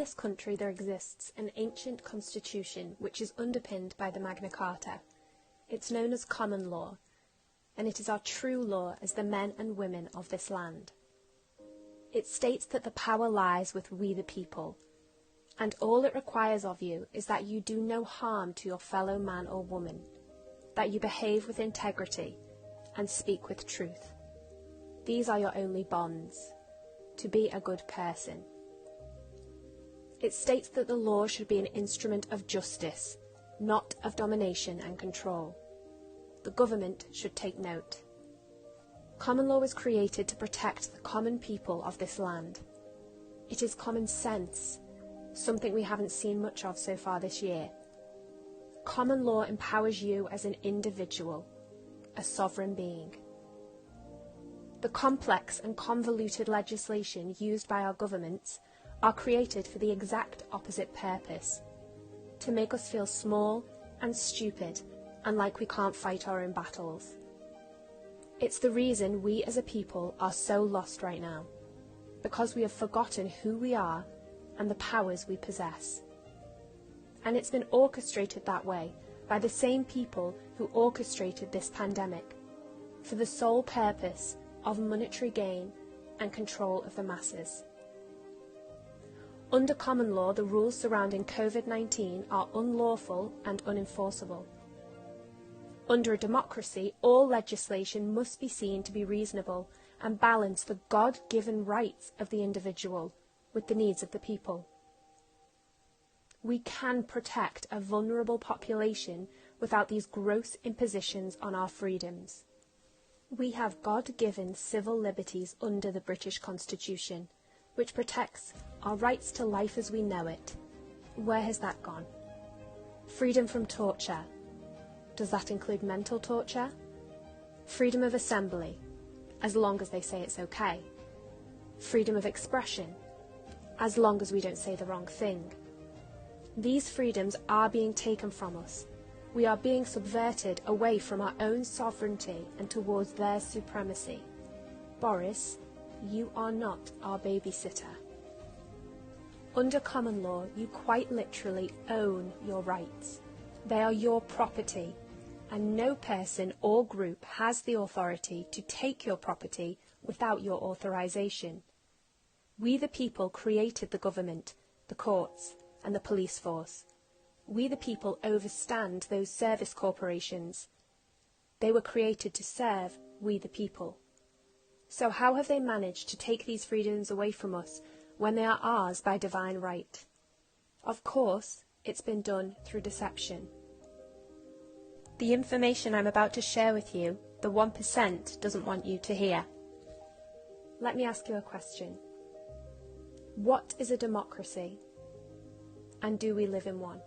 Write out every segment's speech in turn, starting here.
In this country there exists an ancient constitution which is underpinned by the Magna Carta. It's known as common law, and it is our true law as the men and women of this land. It states that the power lies with we the people, and all it requires of you is that you do no harm to your fellow man or woman, that you behave with integrity and speak with truth. These are your only bonds, to be a good person. It states that the law should be an instrument of justice, not of domination and control. The government should take note. Common law was created to protect the common people of this land. It is common sense, something we haven't seen much of so far this year. Common law empowers you as an individual, a sovereign being. The complex and convoluted legislation used by our governments are created for the exact opposite purpose, to make us feel small and stupid and like we can't fight our own battles. It's the reason we as a people are so lost right now, because we have forgotten who we are and the powers we possess. And it's been orchestrated that way by the same people who orchestrated this pandemic, for the sole purpose of monetary gain and control of the masses. Under common law, the rules surrounding COVID-19 are unlawful and unenforceable. Under a democracy, all legislation must be seen to be reasonable and balance the God-given rights of the individual with the needs of the people. We can protect a vulnerable population without these gross impositions on our freedoms. We have God-given civil liberties under the British Constitution, which protects our rights to life as we know it. Where has that gone? Freedom from torture. Does that include mental torture? Freedom of assembly, as long as they say it's okay. Freedom of expression, as long as we don't say the wrong thing. These freedoms are being taken from us. We are being subverted away from our own sovereignty and towards their supremacy. Boris, you are not our babysitter. Under common law, you quite literally own your rights. They are your property, and no person or group has the authority to take your property without your authorization. We the people created the government, the courts, and the police force. We the people overstand those service corporations. They were created to serve we the people. So how have they managed to take these freedoms away from us when they are ours by divine right? Of course, it's been done through deception. The information I'm about to share with you, the 1% doesn't want you to hear. Let me ask you a question. What is a democracy? And do we live in one?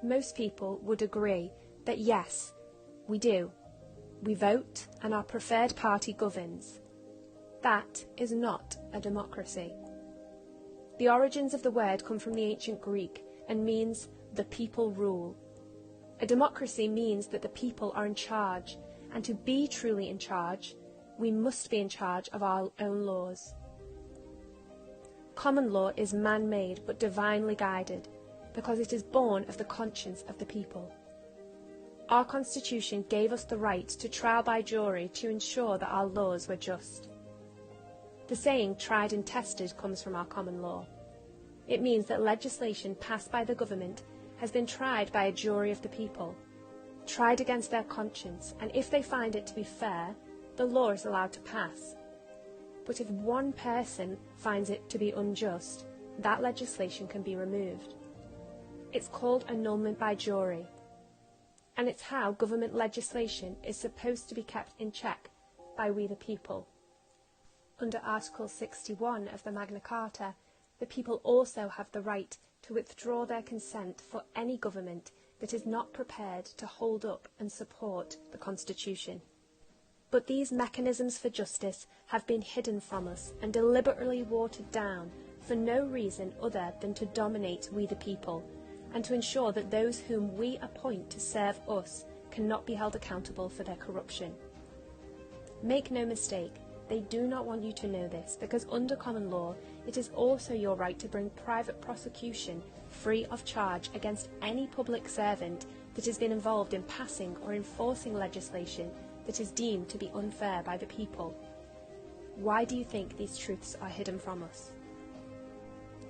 Most people would agree that yes, we do. We vote and our preferred party governs. That is not a democracy. The origins of the word come from the ancient Greek and means the people rule. A democracy means that the people are in charge, and to be truly in charge, we must be in charge of our own laws. Common law is man-made but divinely guided, because it is born of the conscience of the people. Our Constitution gave us the right to trial by jury to ensure that our laws were just. The saying tried and tested comes from our common law. It means that legislation passed by the government has been tried by a jury of the people, tried against their conscience, and if they find it to be fair, the law is allowed to pass. But if one person finds it to be unjust, that legislation can be removed. It's called annulment by jury, and it's how government legislation is supposed to be kept in check by we the people. Under Article 61 of the Magna Carta, the people also have the right to withdraw their consent for any government that is not prepared to hold up and support the Constitution. But these mechanisms for justice have been hidden from us and deliberately watered down for no reason other than to dominate we the people, and to ensure that those whom we appoint to serve us cannot be held accountable for their corruption. Make no mistake, They do not want you to know this, because under common law, it is also your right to bring private prosecution free of charge against any public servant that has been involved in passing or enforcing legislation that is deemed to be unfair by the people. Why do you think these truths are hidden from us?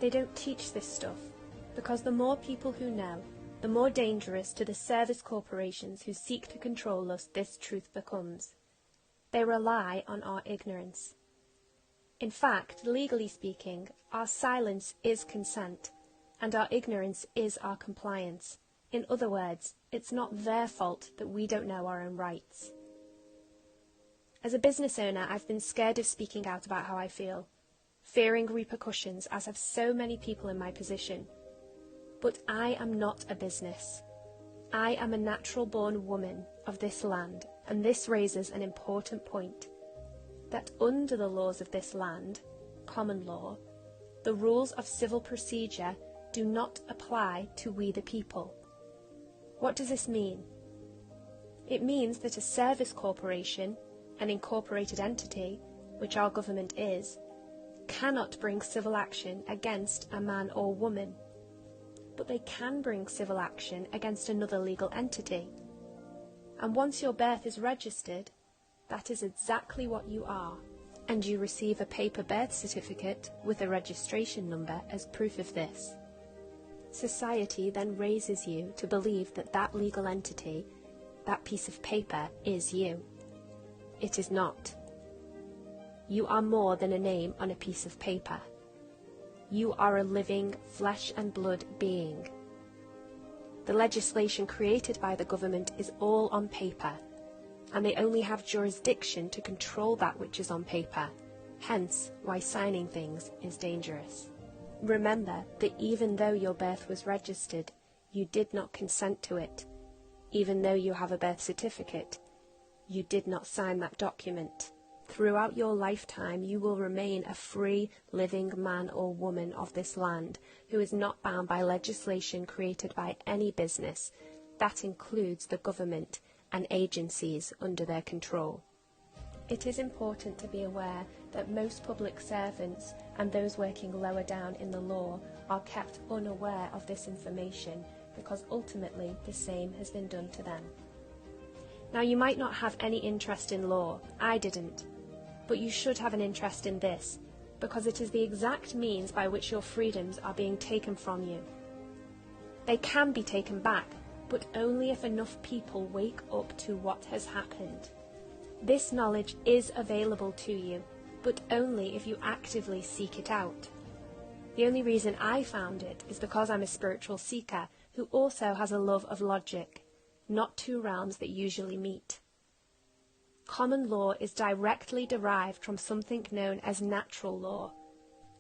They don't teach this stuff, because the more people who know, the more dangerous to the service corporations who seek to control us this truth becomes. They rely on our ignorance. In fact, legally speaking, our silence is consent, and our ignorance is our compliance. In other words, it's not their fault that we don't know our own rights. As a business owner, I've been scared of speaking out about how I feel, fearing repercussions, as have so many people in my position. But I am not a business. I am a natural-born woman of this land, and this raises an important point, that under the laws of this land, common law, the rules of civil procedure do not apply to we the people. What does this mean? It means that a service corporation, an incorporated entity, which our government is, cannot bring civil action against a man or woman, but they can bring civil action against another legal entity. And once your birth is registered, that is exactly what you are, and you receive a paper birth certificate with a registration number as proof of this. Society then raises you to believe that that legal entity, that piece of paper, is you. It is not. You are more than a name on a piece of paper. You are a living, flesh and blood being. The legislation created by the government is all on paper, and they only have jurisdiction to control that which is on paper, hence why signing things is dangerous. Remember that even though your birth was registered, you did not consent to it. Even though you have a birth certificate, you did not sign that document. Throughout your lifetime, you will remain a free, living man or woman of this land who is not bound by legislation created by any business. That includes the government and agencies under their control. It is important to be aware that most public servants and those working lower down in the law are kept unaware of this information because ultimately the same has been done to them. Now, you might not have any interest in law. I didn't. But you should have an interest in this, because it is the exact means by which your freedoms are being taken from you. They can be taken back, but only if enough people wake up to what has happened. This knowledge is available to you, but only if you actively seek it out. The only reason I found it is because I'm a spiritual seeker who also has a love of logic, not two realms that usually meet. Common law is directly derived from something known as natural law.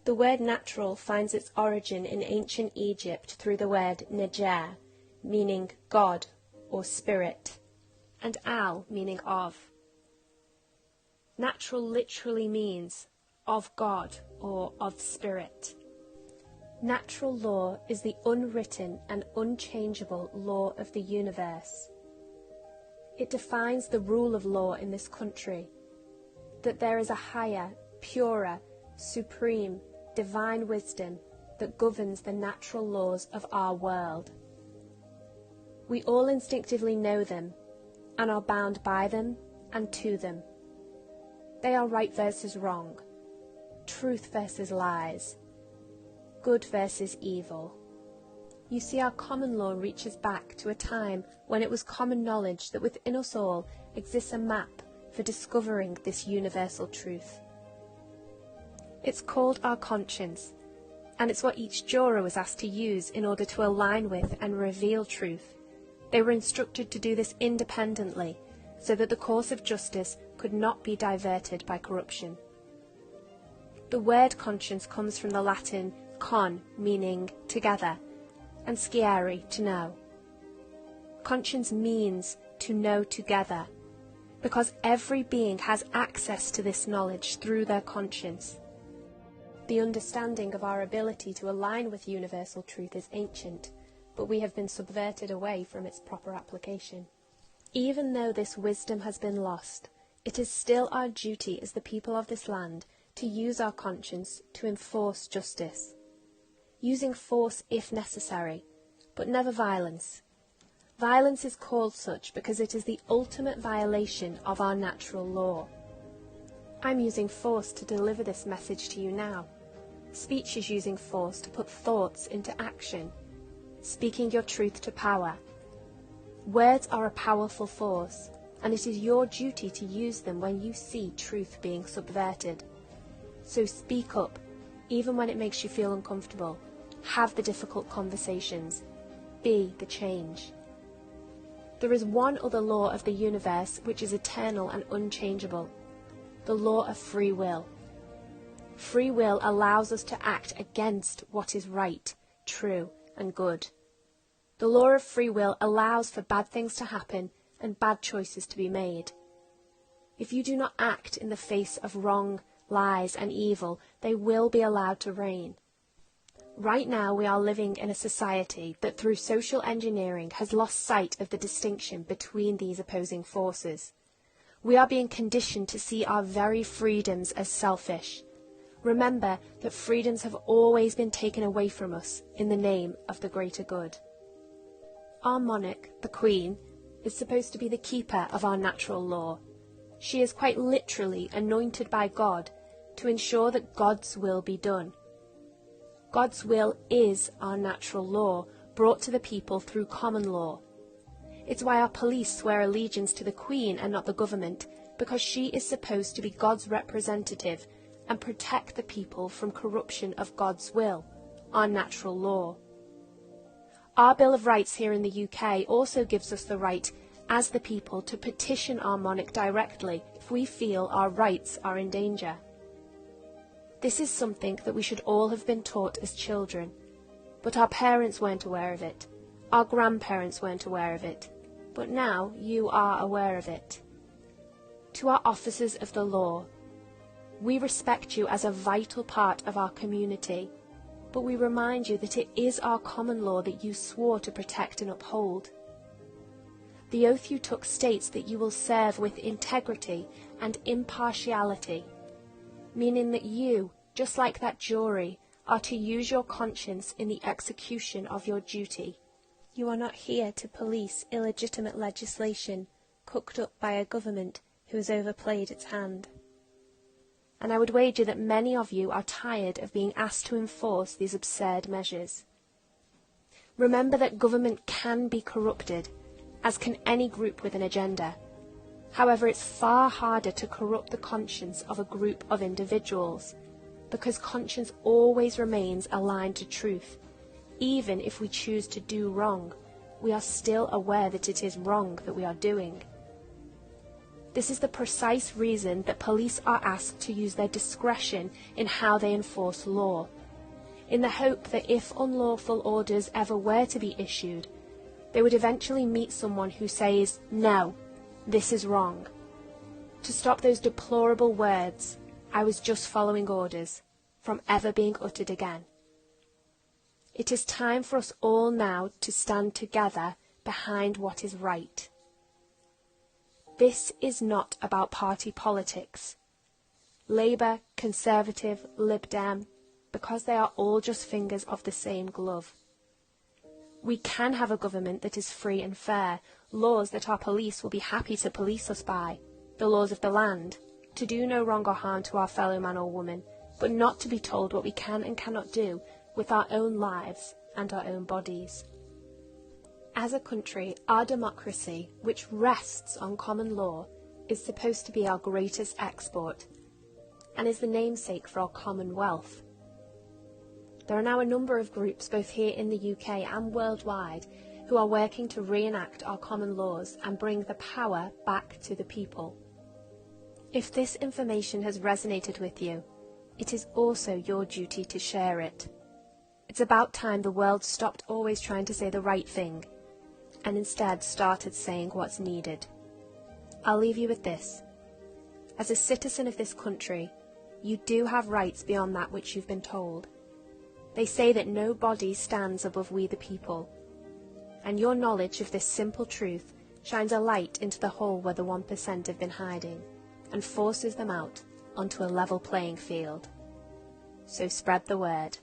The word natural finds its origin in ancient Egypt through the word nejer, meaning God or spirit, and al, meaning of. Natural literally means of God or of spirit. Natural law is the unwritten and unchangeable law of the universe. It defines the rule of law in this country, that there is a higher, purer, supreme, divine wisdom that governs the natural laws of our world. We all instinctively know them and are bound by them and to them. They are right versus wrong, truth versus lies, good versus evil. You see, our common law reaches back to a time when it was common knowledge that within us all exists a map for discovering this universal truth. It's called our conscience, and it's what each juror was asked to use in order to align with and reveal truth. They were instructed to do this independently, so that the course of justice could not be diverted by corruption. The word conscience comes from the Latin con, meaning together, and sciere, to know. Conscience means to know together, because every being has access to this knowledge through their conscience. The understanding of our ability to align with universal truth is ancient, but we have been subverted away from its proper application. Even though this wisdom has been lost, It is still our duty as the people of this land to use our conscience to enforce justice, using force if necessary, but never violence. Violence is called such because it is the ultimate violation of our natural law. I'm using force to deliver this message to you now. Speech is using force to put thoughts into action, speaking your truth to power. Words are a powerful force, and it is your duty to use them when you see truth being subverted. So speak up, even when it makes you feel uncomfortable. Have the difficult conversations. Be the change. There is one other law of the universe which is eternal and unchangeable, the law of free will. Free will allows us to act against what is right, true, and good. The law of free will allows for bad things to happen and bad choices to be made. If you do not act in the face of wrong, lies, and evil, they will be allowed to reign. Right now we are living in a society that through social engineering has lost sight of the distinction between these opposing forces. We are being conditioned to see our very freedoms as selfish. Remember that freedoms have always been taken away from us in the name of the greater good. Our monarch, the Queen, is supposed to be the keeper of our natural law. She is quite literally anointed by God to ensure that God's will be done. God's will is our natural law, brought to the people through common law. It's why our police swear allegiance to the Queen and not the government, because she is supposed to be God's representative and protect the people from corruption of God's will, our natural law. Our Bill of Rights here in the UK also gives us the right, as the people, to petition our monarch directly if we feel our rights are in danger. This is something that we should all have been taught as children, but our parents weren't aware of it. Our grandparents weren't aware of it, but now you are aware of it. To our officers of the law, we respect you as a vital part of our community, but we remind you that it is our common law that you swore to protect and uphold. The oath you took states that you will serve with integrity and impartiality, meaning that you, just like that jury, are to use your conscience in the execution of your duty. You are not here to police illegitimate legislation cooked up by a government who has overplayed its hand. And I would wager that many of you are tired of being asked to enforce these absurd measures. Remember that government can be corrupted, as can any group with an agenda. However, it's far harder to corrupt the conscience of a group of individuals, because conscience always remains aligned to truth. Even if we choose to do wrong, we are still aware that it is wrong that we are doing. This is the precise reason that police are asked to use their discretion in how they enforce law, in the hope that if unlawful orders ever were to be issued, they would eventually meet someone who says, "No, this is wrong," to stop those deplorable words, "I was just following orders," from ever being uttered again. It is time for us all now to stand together behind what is right. This is not about party politics. Labour, Conservative, Lib Dem, because they are all just fingers of the same glove. We can have a government that is free and fair, laws that our police will be happy to police us by, the laws of the land, to do no wrong or harm to our fellow man or woman, but not to be told what we can and cannot do with our own lives and our own bodies. As a country, our democracy, which rests on common law, is supposed to be our greatest export, and is the namesake for our common wealth. There are now a number of groups, both here in the UK and worldwide, who are working to reenact our common laws and bring the power back to the people. If this information has resonated with you, it is also your duty to share it. It's about time the world stopped always trying to say the right thing, and instead started saying what's needed. I'll leave you with this. As a citizen of this country, you do have rights beyond that which you've been told. They say that no body stands above we the people, and your knowledge of this simple truth shines a light into the hole where the 1% have been hiding. and forces them out onto a level playing field. So spread the word.